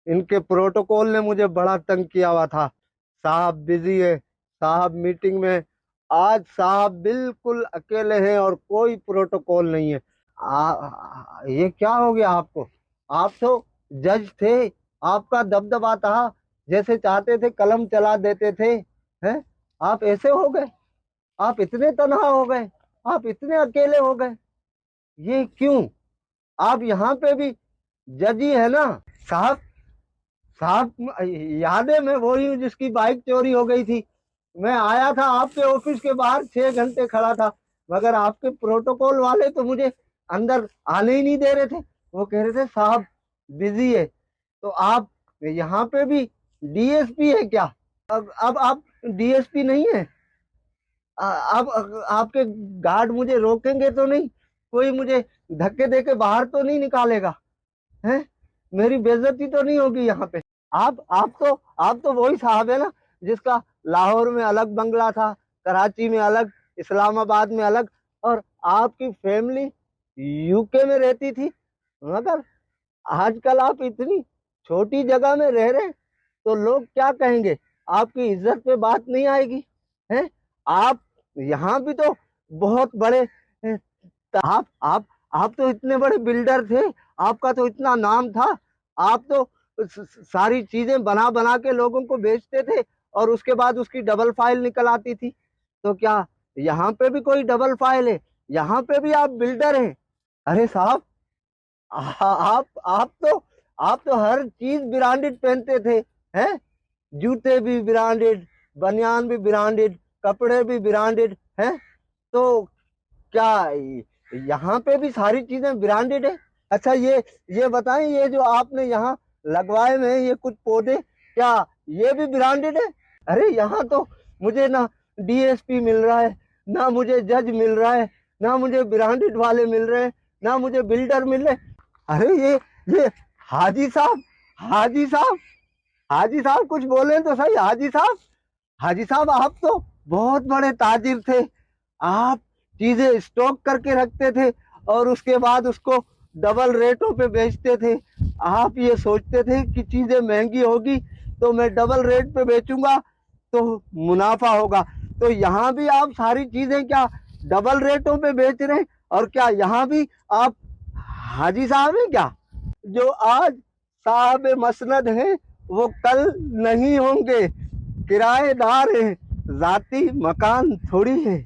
ان کے پروٹوکول نے مجھے بڑا تنگ کیا ہوا تھا. صاحب بزی ہے, صاحب میٹنگ میں. آج صاحب بالکل اکیلے ہیں اور کوئی پروٹوکول نہیں ہے. یہ کیا ہو گیا آپ کو؟ آپ تو جج تھے, آپ کا دبدبا تھا, جیسے چاہتے تھے قلم چلا دیتے تھے. ہیں آپ ایسے ہو گئے؟ آپ اتنے تنہا ہو گئے, آپ اتنے اکیلے ہو گئے, یہ کیوں؟ آپ یہاں پہ بھی جج ہی ہے نا صاحب. صاحب یاد ہے میں وہی ہوں جس کی بائک چوری ہو گئی تھی. میں آیا تھا آپ کے آفس کے باہر 6 گھنٹے کھڑا تھا, مگر آپ کے پروٹوکول والے تو مجھے اندر آنے ہی نہیں دے رہے تھے. وہ کہہ رہے تھے صاحب بزی ہے. تو آپ یہاں پہ بھی ڈی ایس پی ہے کیا؟ اب آپ ڈی ایس پی نہیں ہے؟ اب آپ کے گارڈ مجھے روکیں گے تو نہیں؟ کوئی مجھے دھکے دے کے باہر تو نہیں نکالے گا؟ ہیں میری بے عزتی تو نہیں ہوگی یہاں پہ؟ آپ تو وہی صاحب ہے نا جس کا لاہور میں الگ بنگلہ تھا, کراچی میں الگ, اسلام آباد میں الگ, اور آپ کی فیملی یو کے میں رہتی تھی. مگر آج کل آپ اتنی چھوٹی جگہ میں رہ رہے, تو لوگ کیا کہیں گے؟ آپ کی عزت پہ بات نہیں آئے گی؟ ہیں آپ یہاں بھی تو بہت بڑے, آپ آپ آپ تو اتنے بڑے بلڈر تھے, آپ کا تو اتنا نام تھا. آپ تو ساری چیزیں بنا بنا کے لوگوں کو بیچتے تھے, اور اس کے بعد اس کی ڈبل فائل نکل آتی تھی. تو کیا یہاں پہ بھی کوئی ڈبل فائل ہے؟ یہاں پہ بھی آپ بلڈر ہیں؟ ارے صاحب آپ تو ہر چیز برانڈڈ پہنتے تھے. ہیں جوتے بھی برانڈڈ, بنیان بھی برانڈڈ, کپڑے بھی برانڈڈ ہیں. تو کیا یہاں پہ بھی ساری چیزیں برانڈڈ ہیں؟ اچھا یہ بتائیں, یہ جو آپ نے یہاں لگوائے ہوئے ہیں یہ کچھ پودے, کیا یہ بھی برانڈڈ ہے؟ ارے یہاں تو مجھے نہ ڈی ایس پی مل رہا ہے, نہ مجھے جج مل رہا ہے, نہ مجھے برانڈڈ والے مل رہے ہیں, نہ مجھے بلڈر مل رہے. ارے یہ حاجی صاحب, حاجی صاحب, حاجی صاحب کچھ بولیں تو صحیح. حاجی صاحب, حاجی صاحب آپ تو بہت بڑے تاجر تھے. آپ چیزیں اسٹاک کر کے رکھتے تھے اور اس کے بعد اس کو ڈبل ریٹوں پہ بیچتے تھے. آپ یہ سوچتے تھے کہ چیزیں مہنگی ہوگی تو میں ڈبل ریٹ پہ بیچوں گا تو منافع ہوگا. تو یہاں بھی آپ ساری چیزیں کیا ڈبل ریٹوں پہ بیچ رہے ہیں؟ اور کیا یہاں بھی آپ حاجی صاحب ہیں کیا؟ جو آج صاحب مسند ہیں وہ کل نہیں ہوں گے. کرایہ دار ہیں, ذاتی مکان تھوڑی ہے.